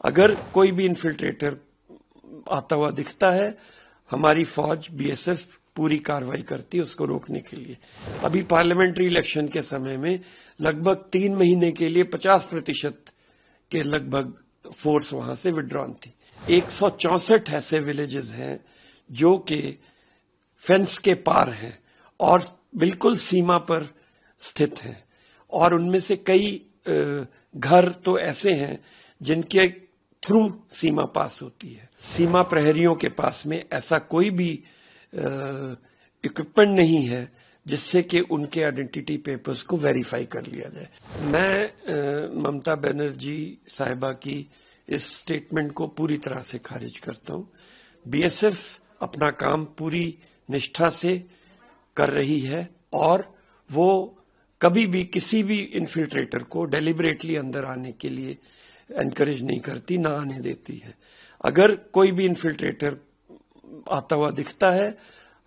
अगर कोई भी इन्फिल्ट्रेटर आता हुआ दिखता है, हमारी फौज बीएसएफ पूरी कार्रवाई करती है उसको रोकने के लिए। अभी पार्लियामेंट्री इलेक्शन के समय में लगभग 3 महीने के लिए 50% के लगभग फोर्स वहां से विड्रॉन थी। 164 ऐसे विलेजेस हैं जो कि फेंस के पार हैं और बिल्कुल सीमा पर स्थित हैं, और उनमें से कई घर तो ऐसे हैं जिनके थ्रू सीमा पास होती है। सीमा प्रहरियों के पास में ऐसा कोई भी इक्विपमेंट नहीं है जिससे कि उनके आइडेंटिटी पेपर्स को वेरीफाई कर लिया जाए। मैं ममता बनर्जी साहिबा की इस स्टेटमेंट को पूरी तरह से खारिज करता हूं। बीएसएफ अपना काम पूरी निष्ठा से कर रही है और वो कभी भी किसी भी इन्फिल्ट्रेटर को डेलिबरेटली अंदर आने के लिए एनकरेज नहीं करती, ना आने देती है। अगर कोई भी इन्फिल्ट्रेटर आता हुआ दिखता है,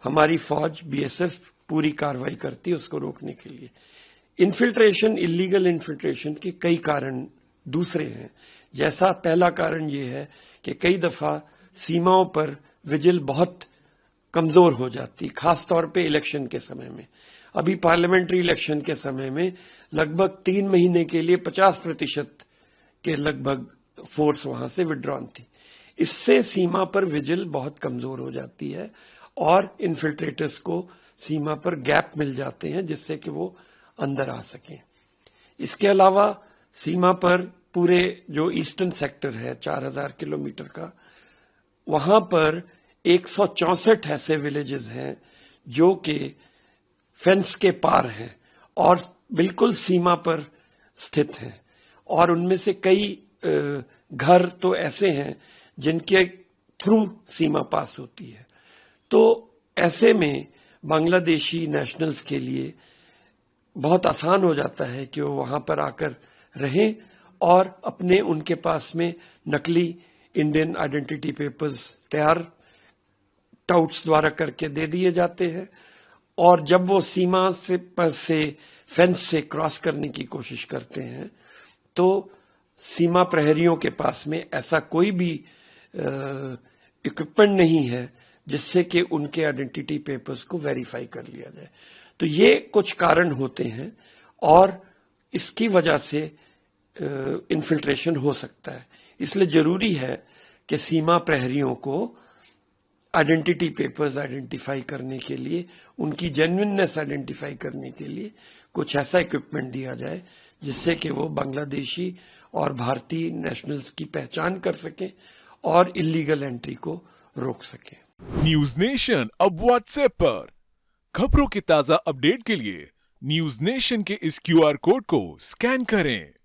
हमारी फौज बीएसएफ पूरी कार्रवाई करती है उसको रोकने के लिए। इन्फिल्ट्रेशन, इलीगल इन्फिल्ट्रेशन के कई कारण दूसरे हैं। जैसा पहला कारण ये है कि कई दफा सीमाओं पर विजिल बहुत कमजोर हो जाती, खास तौर पे इलेक्शन के समय में। अभी पार्लियामेंट्री इलेक्शन के समय में लगभग 3 महीने के लिए 50% के लगभग फोर्स वहां से विड्रॉन थी। इससे सीमा पर विजिल बहुत कमजोर हो जाती है और इन्फिल्ट्रेटर्स को सीमा पर गैप मिल जाते हैं जिससे कि वो अंदर आ सकें। इसके अलावा सीमा पर पूरे जो ईस्टर्न सेक्टर है 4000 किलोमीटर का, वहां पर 164 ऐसे विलेजेस हैं जो कि फेंस के पार हैं और बिल्कुल सीमा पर स्थित हैं, और उनमें से कई घर तो ऐसे हैं जिनके थ्रू सीमा पास होती है। तो ऐसे में बांग्लादेशी नेशनल्स के लिए बहुत आसान हो जाता है कि वो वहां पर आकर रहें और अपने उनके पास में नकली इंडियन आइडेंटिटी पेपर्स तैयार टाउट्स द्वारा करके दे दिए जाते हैं, और जब वो सीमा से फेंस से क्रॉस करने की कोशिश करते हैं तो सीमा प्रहरियों के पास में ऐसा कोई भी इक्विपमेंट नहीं है जिससे कि उनके आइडेंटिटी पेपर्स को वेरीफाई कर लिया जाए। तो ये कुछ कारण होते हैं और इसकी वजह से इन्फिल्ट्रेशन हो सकता है। इसलिए जरूरी है कि सीमा प्रहरियों को आइडेंटिटी पेपर्स आइडेंटिफाई करने के लिए, उनकी जेन्युइननेस आइडेंटिफाई करने के लिए कुछ ऐसा इक्विपमेंट दिया जाए जिससे कि वो बांग्लादेशी और भारतीय नेशनल्स की पहचान कर सकें और इलीगल एंट्री को रोक सकें। न्यूज नेशन अब व्हाट्सएप पर खबरों के ताजा अपडेट के लिए न्यूज नेशन के इस क्यूआर कोड को स्कैन करें।